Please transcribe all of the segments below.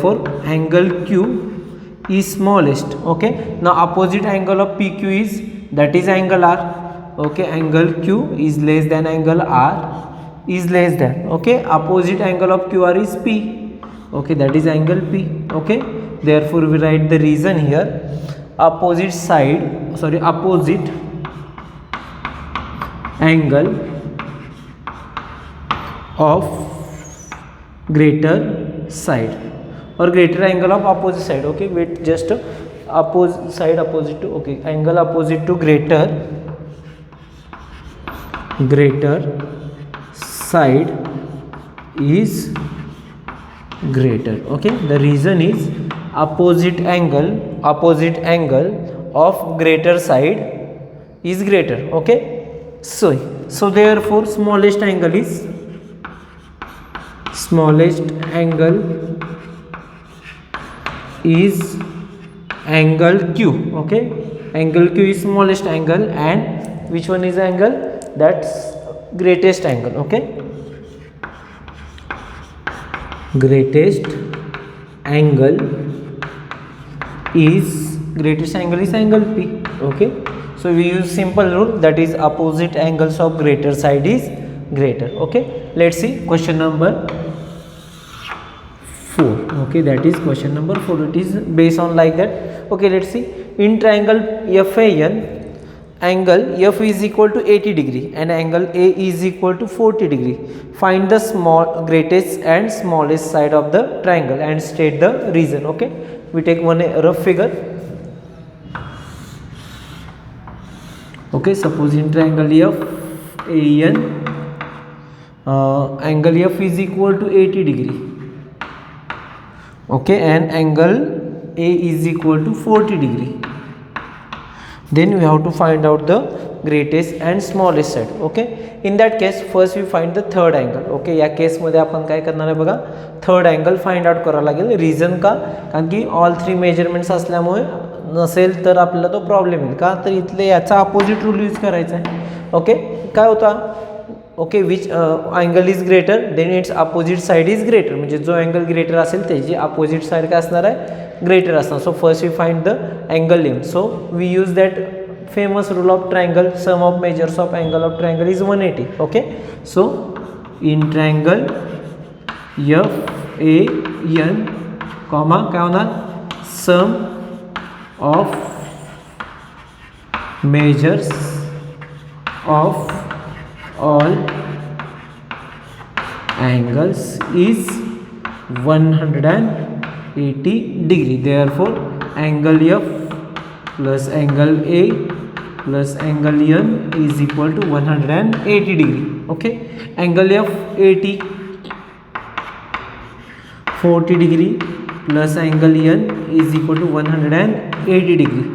for angle Q is smallest. Okay, now opposite angle of PQ is, that is angle R. Okay, angle Q is less than angle R is less than, okay, opposite angle of QR is P. Okay, that is angle P. Okay, therefore we write the reason here. Opposite angle of greater side or greater angle of opposite side. Okay, wait, just opposite side opposite to, okay, angle opposite to greater side is greater. Okay, the reason is opposite angle of greater side is greater. Okay, so therefore smallest angle is angle Q. Okay, angle Q is smallest angle, and which one is angle? That's greatest angle. Okay, greatest angle is angle P. Okay, so we use simple rule, that is opposite angles of greater side is greater. Okay, let's see question number 4. Okay, that is question number 4. It is based on like that. Okay, let's see. In triangle FAN, angle F is equal to 80 degree and angle A is equal to 40 degree. Find the greatest and smallest side of the triangle and state the reason. Okay, we take one rough figure. Okay, suppose in triangle FAN, angle F is equal to 80 degree. Okay, and angle A is equal to 40 degree. Then we have to find out the greatest and smallest side. Okay, in that case first we find the third angle. Okay, या case मध्ये आपण काय करणार आहे बघा, third angle find out करावा लागेल. Reason का? कारण की ऑल 3 मेजरमेंट्स असल्यामुळे नसेल तर आपल्याला तो प्रॉब्लेम येईल. का तर इथले याचा अपोजिट रूल यूज करायचा आहे. ओके, काय होता? Okay, which angle is greater than its opposite side is greater. म्हणजे जो अँगल ग्रेटर असेल त्याची अपोजिट साइड काय असणार आहे? ग्रेटर असणार. So first we find the angle M. So we use that famous rule of triangle, sum of measures of angle of triangle is 180. Okay, so in triangle FAN comma काय होणार? sum of measures of all angles is 180 degree. Therefore angle F plus angle A plus angle N is equal to 180 degree. Okay, angle F 40 degree plus angle N is equal to 180 degree.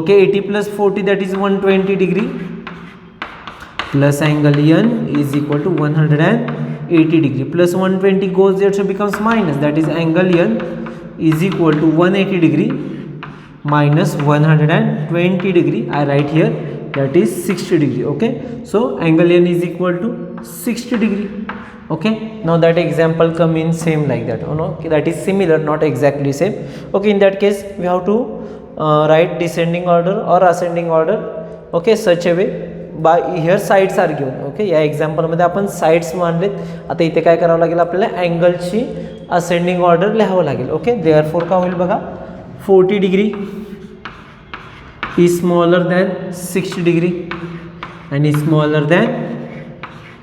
Okay, 80 plus 40 that is 120 degree plus angle N is equal to 180 degree plus 120 goes there, so becomes minus, that is angle N is equal to 180 degree minus 120 degree. I write here that is 60 degree. Okay, so angle N is equal to 60 degree. Okay, now that example come in same like that. Oh no, that is similar, not exactly same. Okay, in that case we have to write descending order or ascending order. Okay, such a way by here sides are given. Okay, या example मध्ये आपण sides मानलेत. आता इथे काय करावं लागेल? आपल्याला अँगलची ascending order लिहावं लागेल. ओके, देअरफॉर काय होईल बघा, 40 degree is smaller than 60 degree and is smaller than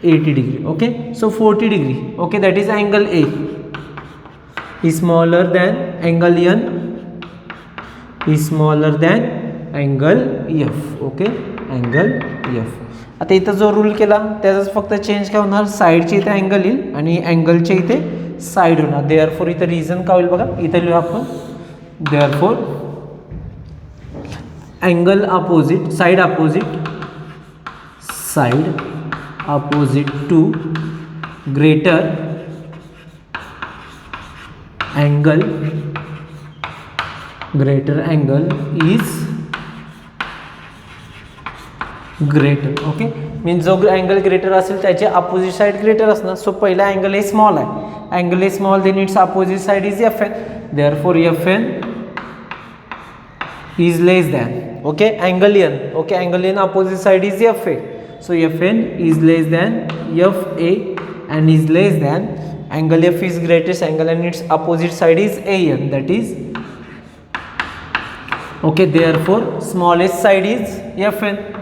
80 degree. Okay, so 40 degree, okay, that is angle A is smaller than angle N is smaller than angle F. Okay, angle F. आता इथं जो rule केला त्याचाच फक्त change काय होणार? साईडच्या इथे अँगल येईल आणि अँगलच्या इथे साईड होणार. देअरफॉर इथं रिझन काय होईल बघा, इथं लिहू आपण. Therefore angle opposite side opposite to greater angle is greater. Okay, means जो अँगल ग्रेटर असेल त्याचे अपोजिट साइड ग्रेटर असणार. सो पहिला अँगल हे स्मॉल आहे, अँगल हे small then its opposite side is F N. therefore Fn is less than, okay, angle n, okay, angle n opposite side is Fa, so Fn is less than Fa and is less than angle F is greatest angle and its opposite side is An, that is, okay, therefore smallest side is Fn.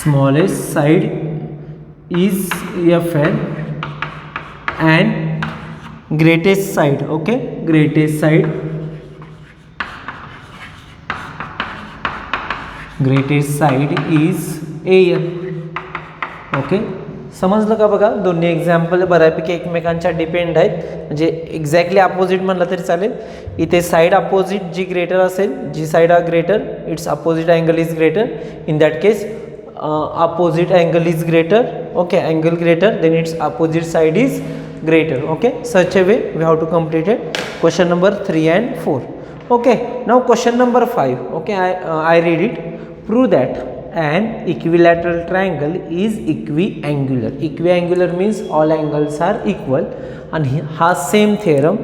Smallest side is Fn and greatest side, okay, greatest side is An, okay. समजलं का बघा, दोन्ही example बऱ्यापैकी एकमेकांच्या depend आहेत, म्हणजे exactly opposite म्हणलं तरी चालेल. इथे साईड अपोजिट जी ग्रेटर असेल, जी side are greater, it's opposite angle is greater. In that case opposite angle is greater, okay, angle greater, then its opposite side is greater, okay. Such a way we have to complete it. Question number 3 and 4, okay. Now question number 5, okay, I read it. Prove that an equilateral triangle is equiangular. Equiangular means all angles are equal. आणि हा same theorem,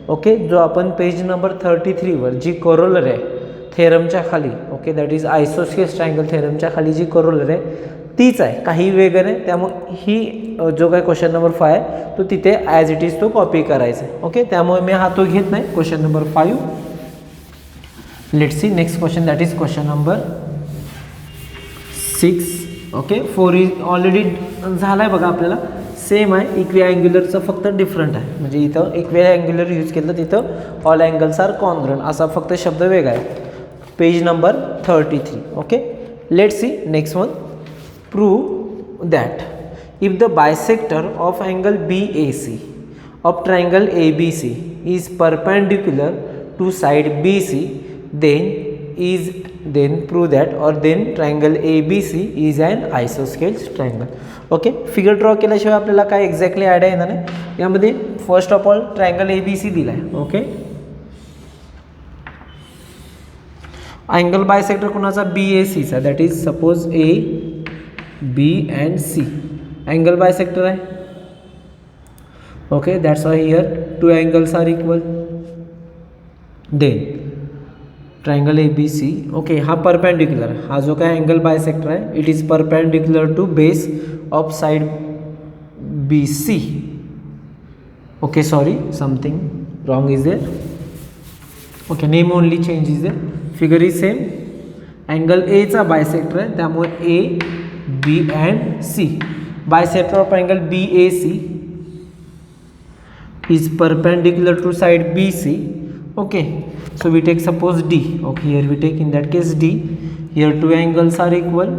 okay, जो आपण page number 33 वर जी कोरोलर आहे थेरमच्या खाली, okay, that is isosceles triangle थेरमच्या खाली जी कोरोलर आहे तीच आहे, काही वेगळं नाही. त्यामुळे ही जो काय क्वेश्चन नंबर 5 आहे तो तिथे ॲज इट इज तो कॉपी करायचा आहे, ओके. त्यामुळे मी हा तो घेत नाही. Question number 5. Let's see next question, that is question number 6, okay. 4 is already झाला आहे बघा, आपल्याला सेम आहे. इक्विअँग्युलरचं फक्त डिफरंट आहे, म्हणजे इथं इक्विअँग्युलर यूज केलं, तिथं ऑल अँगल्स आर कॉन्ग्रुएंट असा फक्त शब्द वेगळा आहे. Page number 33, okay. Let's see next one. Prove that if the bisector of angle BAC of triangle ABC is perpendicular to side BC, then prove that, or then triangle ABC is an isosceles triangle, okay. Figure draw केल्याशिवाय आपल्याला काय exactly idea येणार नाही. यामध्ये first of all triangle ABC दिला आहे, okay. Angle bisector कोणाचा BAC चा, that is suppose A, B and C angle bisector आहे, okay. That's why here two angles are equal. Then triangle ABC, okay, हा perpendicular, हा जो काय angle bisector आहे it is perpendicular to base of side BC, okay. Sorry, something wrong is there, okay. Name only change is there. Figure is same. Angle A चा bisector आहे, त्यामुळे A, B and C. Bisector of angle BAC is perpendicular to side BC, okay. So we take suppose D, okay, here we take in that case D. Here two angles are equal,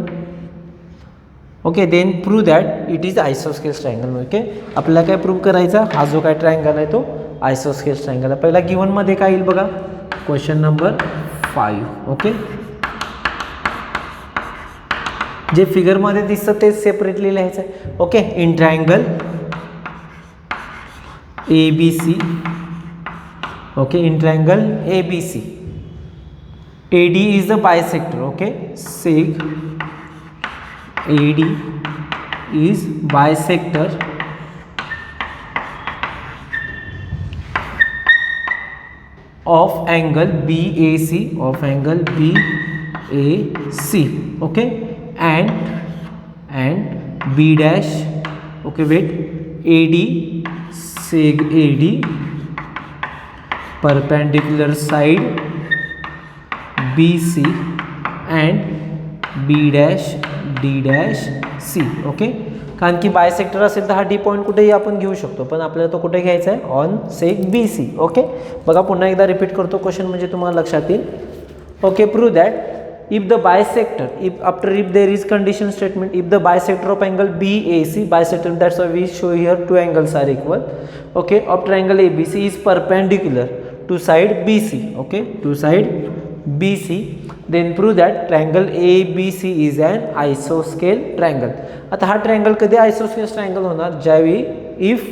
okay. Then prove that it is isosceles triangle, okay. आपल्याला काय prove करायचा, हा जो काय triangle आहे तो आयसोस्केल्स triangle आहे. पहिला गिवन मध्ये काय येईल बघा, क्वेश्चन नंबर 5, ओके. जे फिगर मध्ये दिसतं ते सेपरेटली लिहायचं आहे, okay. In triangle ABC, okay, in triangle ABC, AD is the bisector, okay. Seg AD is bisector of angle BAC, of angle BAC, okay, and B dash, okay, wait, AD, seg AD, perpendicular side BC and B dash D dash C, okay. कारण की bisector असेल तर हा D point कुठेही आपण घेऊ शकतो, पण आपल्याला तो कुठे घ्यायचा आहे, ऑन सेग BC, ओके. बघा पुन्हा एकदा रिपीट करतो क्वेश्चन म्हणजे तुम्हाला लक्षात येईल, okay. Prove that if the bisector, if there is condition statement, if the bisector of angle BAC, bisector, that's why we show here two angles are equal, okay, of triangle ABC is perpendicular to side BC, okay, to side BC, then prove that triangle ABC is an isoscale triangle. आता हा triangle कधी आयसोस्केल्स triangle होणार, ज्यावेळी if,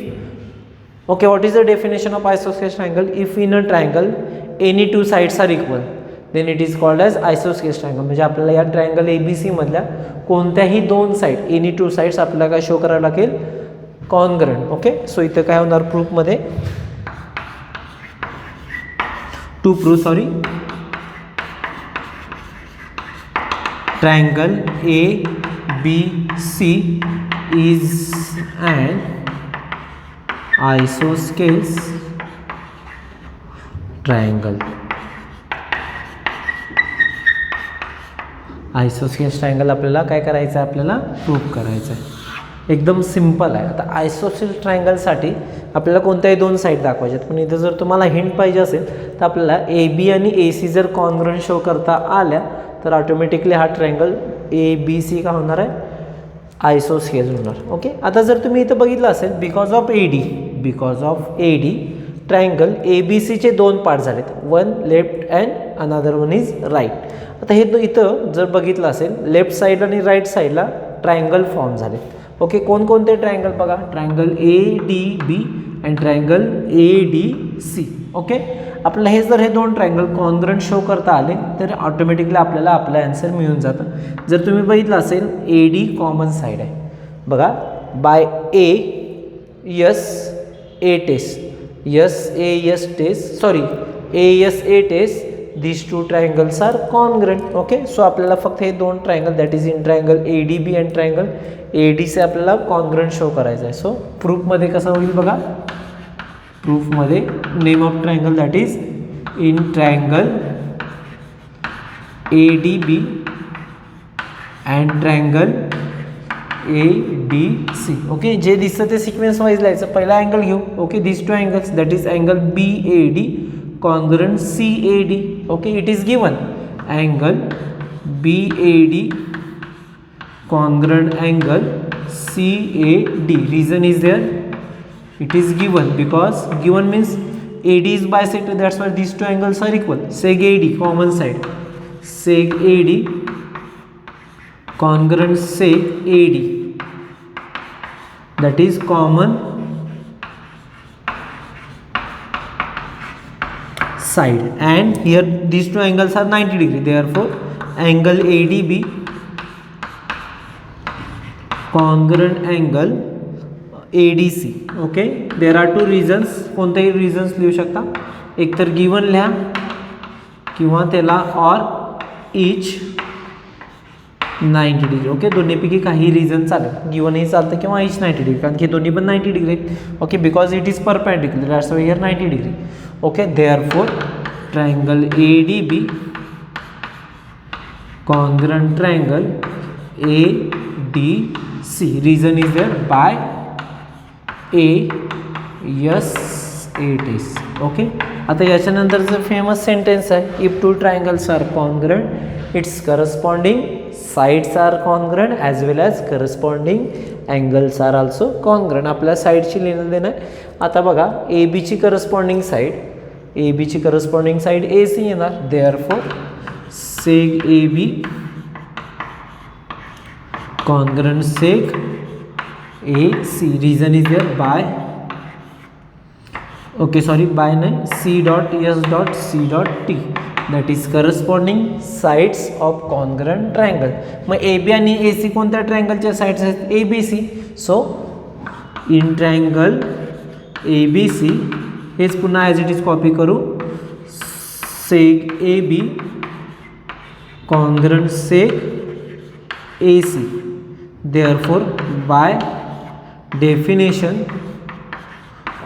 okay, what is the definition of isosceles triangle? If in a triangle any two sides are equal, then it is called as isosceles triangle. म्हणजे आपल्याला या triangle ABC मधल्या कोणत्याही दोन साइड, एनी टू साइड्स आपल्याला काय show करावं लागेल, कॉन्ग्रंट. ओके, सो इथं काय होणार प्रूफमध्ये, to proof sorry, triangle ABC is an isosceles triangle. Isosceles triangle आपल्याला काय करायचं आहे, आपल्याला प्रूफ करायचं आहे. एकदम सिम्पल आहे. आता आयसोस्केल्स ट्रायंगलसाठी आपल्याला कोणत्याही दोन साईड दाखवायचे आहेत, पण इथं जर तुम्हाला हिंट पाहिजे असेल तर आपल्याला AB आणि AC जर कॉन्ग्रंट शो करता आल्या तर ऑटोमॅटिकली हा ट्रायंगल ABC का होणार आहे, आयसोस्केल होणार. ओके, आता जर तुम्ही इथं बघितलं असेल, बिकॉज ऑफ AD ट्रायंगल ABCचे दोन पार्ट झालेत, one left and another one is right. आता हे इथं जर बघितलं असेल, लेफ्ट साईड आणि राईट साईडला ट्रायंगल फॉर्म झाले. ओके, कोणकोणते ट्रायंगल बघा, triangle ADB and triangle ADC. Okay, आपल्याला हे जर हे दोन ट्रायंगल कॉन्ग्रंट शो करता आले तर ऑटोमॅटिकली आपल्याला आपलं आन्सर मिळून जातं. जर तुम्ही बघितलं असेल, AD कॉमन साईड आहे बघा, by ASA test these two triangles are congruent. Okay, so आपल्याला फक्त हे दोन triangle that is in triangle ADB and triangle ADC आपल्याला कॉन्ग्रंट शो करायचं आहे. सो प्रूफमध्ये कसं होईल बघा, प्रूफमध्ये name of triangle that is in triangle ADB and triangle ADC. Okay, जे दिसतं ते सिक्वेन्स वाईज लिहायचं. पहिला अँगल घेऊ. Okay, this two angles that is angle BAD congruent CAD. okay, it is given angle BAD congruent angle CAD. reason is there, it is given because given means AD is bisected, that's why these two angles are equal. seg AD common side, seg AD congruent seg AD, that is common side, and here these two angles are 90 degree, therefore angle ADB congruent angle ADC. Okay, there are two reasons. कोणतेही reasons लिहू शकता, एक तर given लिहा किंवा त्याला or each 90 degree. Okay, दोन्हीपैकी काही रिझन चालेल, गिवनही चालतं किंवा each 90 डिग्री, कारण की दोन्ही पण 90 डिग्री आहेत. Okay, because it is perpendicular, that's why here 90 degree. Okay, therefore triangle ADB congruent triangle ADC. reason is there by ASA test. Okay, आता याच्यानंतरचं फेमस सेंटेन्स आहे, if two triangles are congruent its corresponding sides are congruent as well as corresponding angles are also congruent. आपल्या साईडची लिहिणं देणं आहे. आता बघा, ABची करस्पॉन्डिंग साईड AC येणार, therefore seg AB congruent seg AC. Reason is there by, okay sorry by नाही, C.S.C.T that is corresponding sides of congruent triangle. मग AB आणि AC कोणत्या ट्रायंगलच्या साइड्स आहेत, ABC. So in triangle ABC हेच पुन्हा as it is copy करू, सेग AB congruent seg AC. Therefore by definition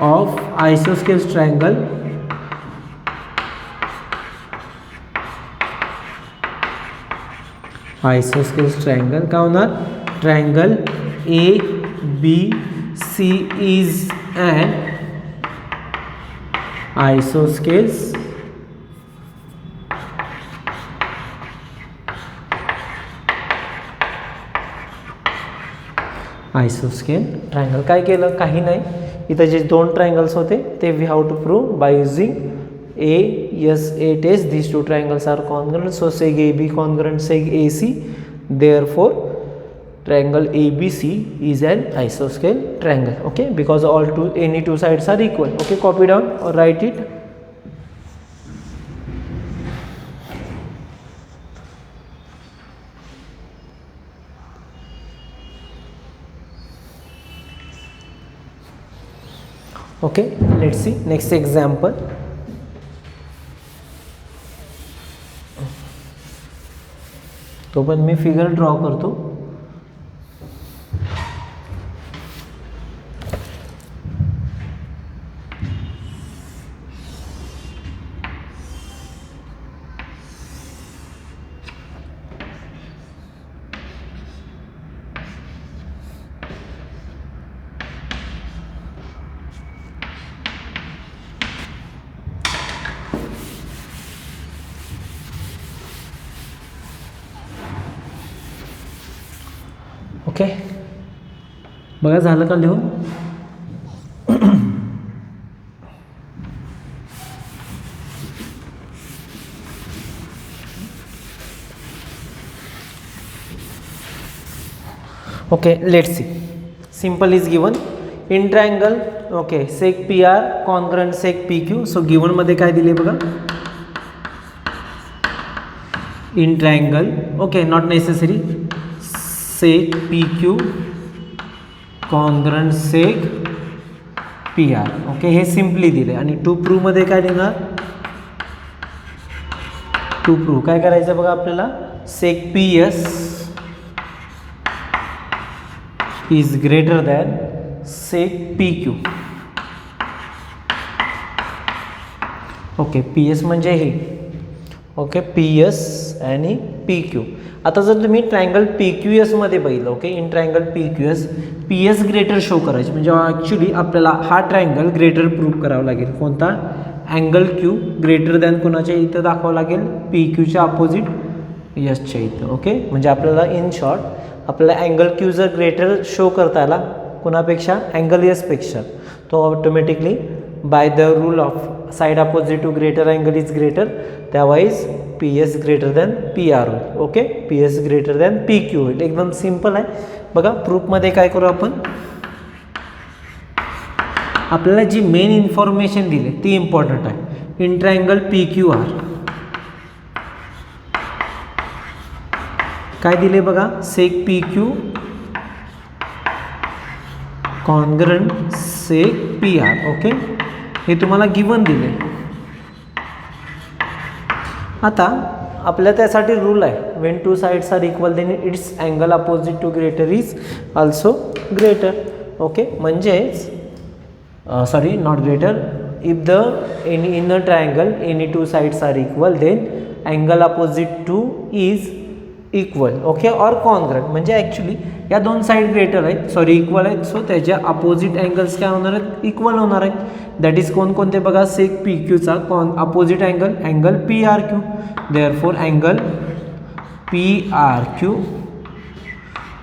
of isosceles triangle का होणार, triangle ABC is an isosceles triangle. काय केलं, काही नाही, इथं जे दोन ट्रायंगल्स होते ते we have to prove by using ASA test. This two triangles are congruent, so seg AB congruent seg AC. Therefore triangle ABC is an isosceles triangle. Okay, because any two sides are equal. Okay, copy down or write it. Okay, let's see next example. तो पण मी figure draw करतो. Okay, बघा झालं का लिहून. Okay, let's see. Simple is given in triangle. Okay, sec P R congruent sec P Q. So given मध्ये काय दिले बघा, in triangle. Okay, not necessary. Sec P Q congruent sec P R. Okay, हे simply दिले. आणि to prove मध्ये काय देणार, टू प्रूव्ह काय करायचं बघा आपल्याला, seg P S is greater than seg P Q. Okay, P S म्हणजे हे. ओके, पी एस आणि पी क्यू. आता जर तुम्ही ट्रायंगल पी क्यू एसमध्ये बघितलं, okay, in triangle P Q S P S greater show करायचे, म्हणजे ॲक्च्युली आपल्याला हा ट्रायंगल ग्रेटर प्रूव्ह करावा लागेल. कोणता, अँगल क्यू ग्रेटर दॅन कोणाच्या इथं दाखवावं लागेल, पी क्यूच्या अपोजिट एसच्या इथं. ओके, म्हणजे आपल्याला इन शॉर्ट आपल्याला अँगल क्यू जर ग्रेटर शो करता आला कोणापेक्षा, अँगल एसपेक्षा, तो automatically by the rule of side opposite to greater angle is greater, त्यावाईज P S greater than P R होईल. Okay, P S greater than P Q होईल. एकदम सिम्पल आहे. बघा प्रूफमध्ये काय करू आपण, आपल्याला जी मेन इन्फॉर्मेशन दिली ती इम्पॉर्टंट आहे. In triangle P Q R काय दिले बघा, सेक पी क्यू कॉन्ग्रंट सेक पी आर. ओके, हे तुम्हाला गिवन दिले. आता आपल्या त्यासाठी रूल आहे, when two sides are equal then it's angle opposite to greater is also greater. Okay, म्हणजेच sorry not greater, if the in a triangle any two sides are equal then angle opposite to is equal. Okay, और congruent म्हणजे actually या दोन side greater आहेत, sorry equal आहेत. सो त्याच्या opposite angles काय होणार आहेत, इक्वल होणार आहेत. दॅट इज कोणकोणते बघा, सेक पी क्यूचा opposite angle, angle P R Q. Therefore angle P R Q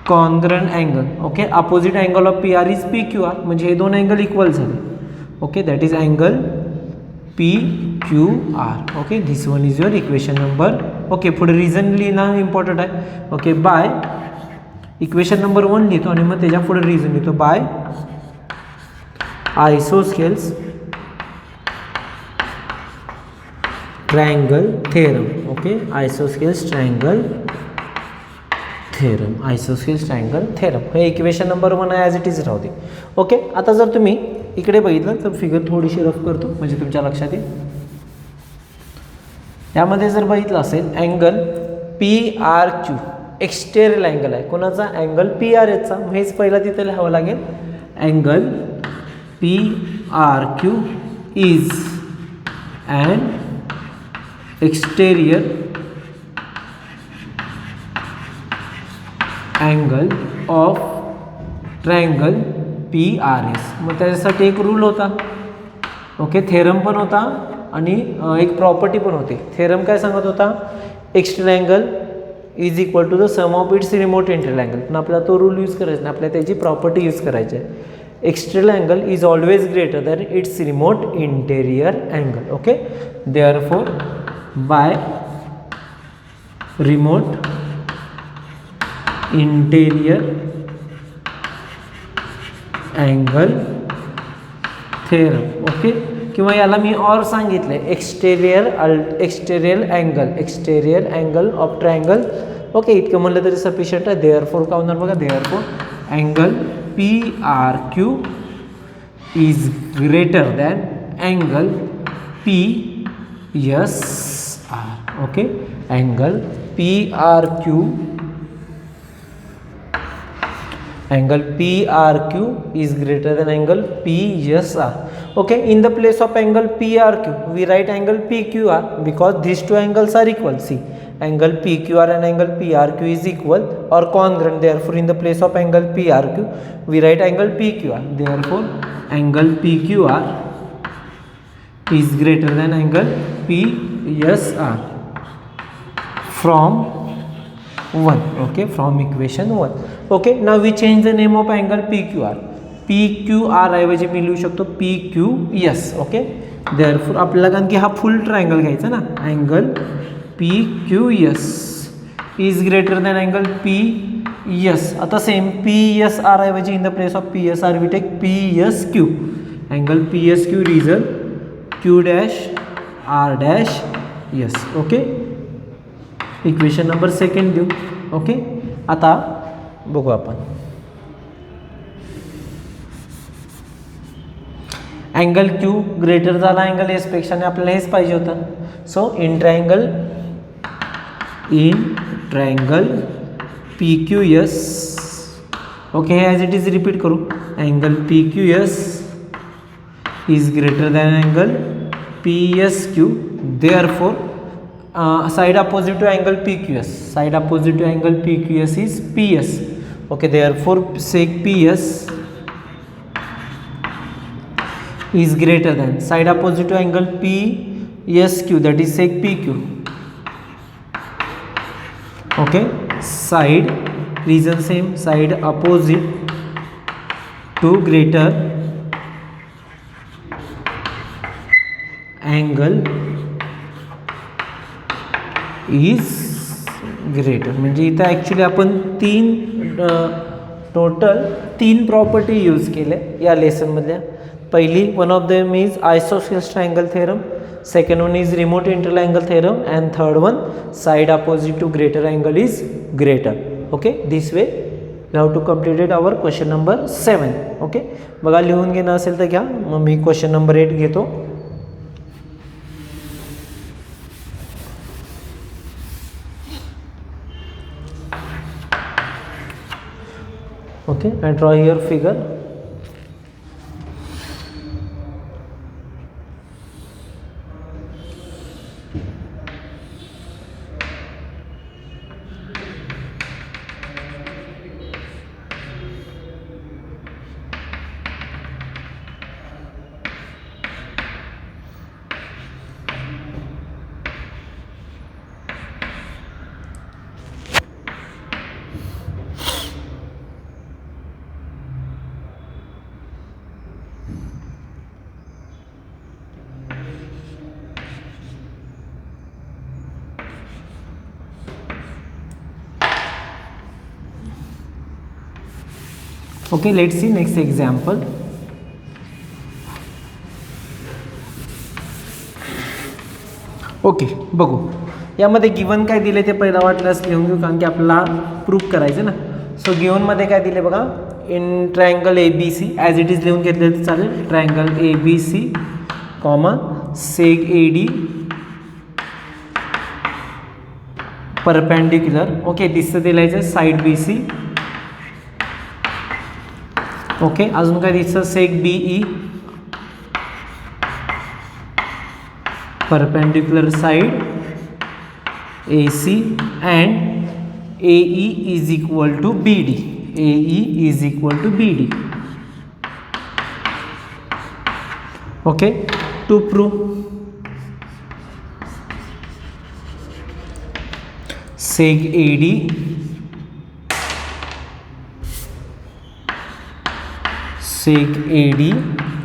congruent angle. Okay, opposite angle of P R is P Q R, म्हणजे हे दोन अँगल इक्वल झाले. Okay, that is angle P Q R. Okay, this one is your equation number. Okay, पुढे reason लिहिणं important आहे. Okay, by equation number 1 लिहितो आणि मग त्याच्या पुढे रिझन लिहितो. By आयसोस्केल्स triangle theorem. Okay, isosceles triangle theorem, isosceles triangle theorem. हे इक्वेशन नंबर 1 आहे, ॲज इट इज राहू दे. ओके, आता जर तुम्ही इकडे बघितलं तर फिगर थोडीशी रफ करतो म्हणजे तुमच्या लक्षात येईल. यामध्ये जर बघितलं असेल angle P R Q exterior angle आहे. कोणाचा, अँगल पी आर एचचा. हेच पहिला तिथे लिहावं लागेल, angle P R Q is and exterior angle of triangle P R S. मग त्याच्यासाठी एक रूल होता. ओके, थेरम पण होता आणि एक प्रॉपर्टी पण होती. थेरम काय सांगत होता, exterior angle is equal to the sum of its remote interior angle. पण आपल्याला तो रूल यूज करायचा नाही, आपल्याला त्याची प्रॉपर्टी यूज करायची आहे. Exterior angle is always greater than its remote interior angle. Okay, therefore by remote interior angle theorem. Okay, किंवा याला मी और सांगितले exterior angle of triangle. Okay, इतकं म्हणलं तरी सफिशियंट आहे. देअरफॉर काय होणार बघा, therefore angle P R Q is greater than angle PSR. Okay, angle PRQ is greater than angle PSR. Okay, in the place of angle PRQ we write angle PQR because these two angles are equal. See, angle PQR and angle PRQ is equal or congruent, therefore in the place of angle PRQ we write angle PQR. Therefore angle PQR is greater than angle PSR from 1. Okay, from equation 1. Okay, now we change the name of angle PQR. PQR ऐवजी मी लिहू शकतो PQS. Okay, therefore आपल्याला कारण की हा full triangle घ्यायचा ना, angle PQS is greater than angle PS. आता सेम PSR ऐवजी in the place of PSR we take PSQ. Angle PSQ result Q dash R dash S. Okay, equation number 2 देऊ. Okay, आता बघू आपण angle Q greater झाला angle S पेक्षा आणि आपल्याला हेच पाहिजे होतं. So in triangle PQS. Okay, as it is repeat करू. Angle PQS is greater than angle PSQ. Therefore side opposite to angle PQS, side opposite to angle PQS is PS. Okay, therefore sec PS is greater than side opposite to angle PSQ, that is sec PQ. Okay, side reason same, side opposite to greater angle is greater. म्हणजे इथं actually आपण total तीन property use केल्या या लेसनमधल्या. पहिली one of them is isosceles triangle theorem, second one is remote interior angle theorem and third one side opposite to greater angle is greater. Okay, this way we have to completed our question number 7. Okay, बघा लिहून घेणं असेल तर घ्या, मग मी question number 8 घेतो. Okay, I draw here figure. Okay, let's see next example. Okay, बघू यामध्ये given काय दिले ते पहिला वाटल्यास लिहून घेऊ, कारण की आपल्याला प्रूफ करायचं ना. सो गिवनमध्ये काय दिले बघा, in triangle ABC as it is लिहून घेतले तर चालेल. Triangle ABC comma सेग AD perpendicular. Okay, दिसतं ते लिहायचं साईड BC. ओके, अजून काय दिसतं सेक BE perpendicular side AC and AE is equal to BD. AE is equal to BD. Okay, to prove sec AD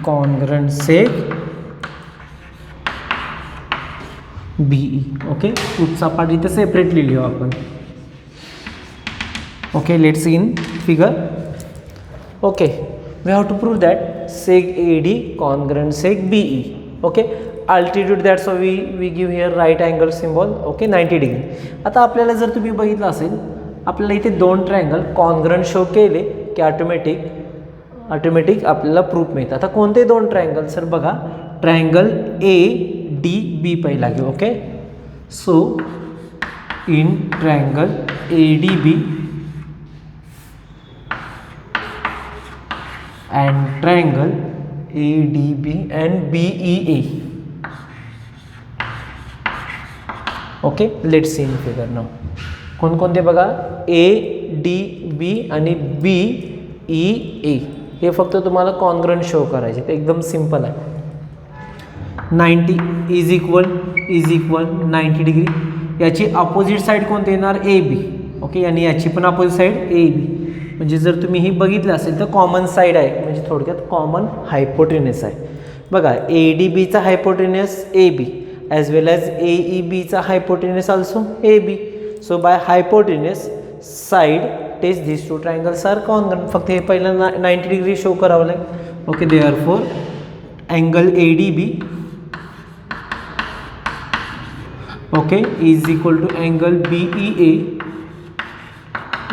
congruent sec BE. Okay, पुढचा part इथे separately लिहू आपण. Okay, let's in figure. Okay, we have to prove that sec AD congruent sec BE. Okay, altitude that's we give here right angle symbol. Okay, 90 degree. आता आपल्याला जर तुम्ही बघितलं असेल, आपल्याला इथे दोन ट्रायंगल कॉन्ग्रंट शो केले की ऑटोमॅटिक ऑटोमॅटिक आपल्याला प्रूफ मिळतं. आता कोणते दोन ट्रायंगल सर बघा, ट्रायंगल ए डी बी पहिला घेऊ. Okay, so in triangle A D B and triangle ADB and BEA. Okay, let's see in figure now. कोणकोणते बघा, ADB आणि BEA हे फक्त तुम्हाला कॉन्ग्रंट शो करायचे, ते एकदम सिंपल आहे. 90 इज इक्वल 90 डिग्री. याची अपोजिट साईड कोणते येणार, AB. ओके, आणि याची पण अपोजिट साईड AB. म्हणजे जर तुम्ही ही बघितलं असेल तर कॉमन साईड आहे, म्हणजे थोडक्यात कॉमन हायपोटेनस आहे. बघा, ADBचा hypotenuse AB as well as AEBचा hypotenuse also AB. So by hypotenuse side test this two triangles are congruent. फक्त हे पहिलं 90 डिग्री शो करावं लागेल. Okay, therefore angle ADB okay is equal to angle BEA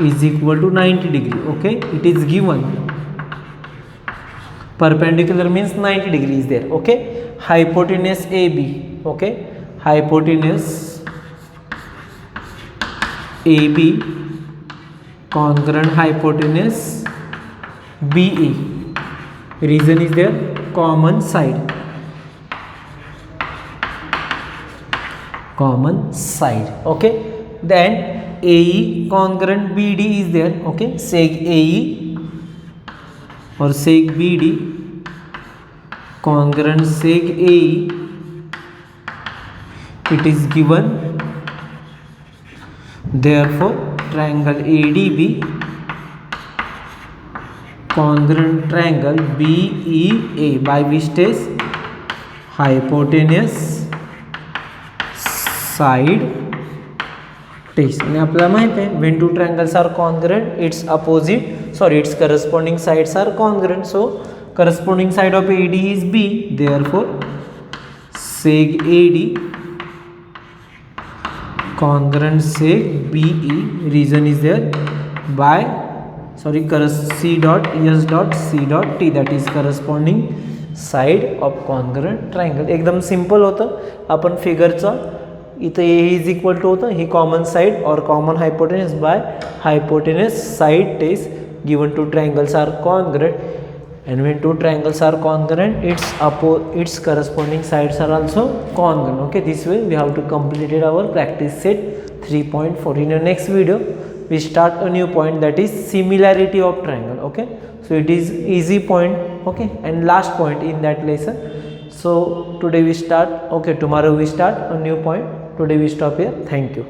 is equal to 90 degree. Okay, it is given perpendicular means 90 degree is there. Okay, hypotenuse AB. Okay, hypotenuse AB congruent hypotenuse BE. Reason is there, common side. Okay, then AE congruent BD is there. Okay, sec AE or sec BD congruent sec AE, it is given. Therefore triangle ADB congruent triangle BEA by which test hypotenuse side test. आणि आपल्याला माहित आहे when two triangles are congruent its its corresponding sides are congruent. So corresponding side of AD is B. Therefore sec AD congruent sec BE. reason is there by C dot S dot C dot T, that is corresponding side of congruent triangle. एकदम simple होतं. आपण फिगरचं इथं A is equal to होतं, ही common side और common hypotenuse by hypotenuse side test given two triangles are congruent. and when two triangles are congruent its corresponding sides are also congruent. Okay, this way we have to completed our practice set 3.4. in the next video we start a new point, that is similarity of triangle. Okay, so it is easy point. Okay, and last point in that lesson. So today we start, okay, tomorrow we start a new point. Today we stop here. Thank you.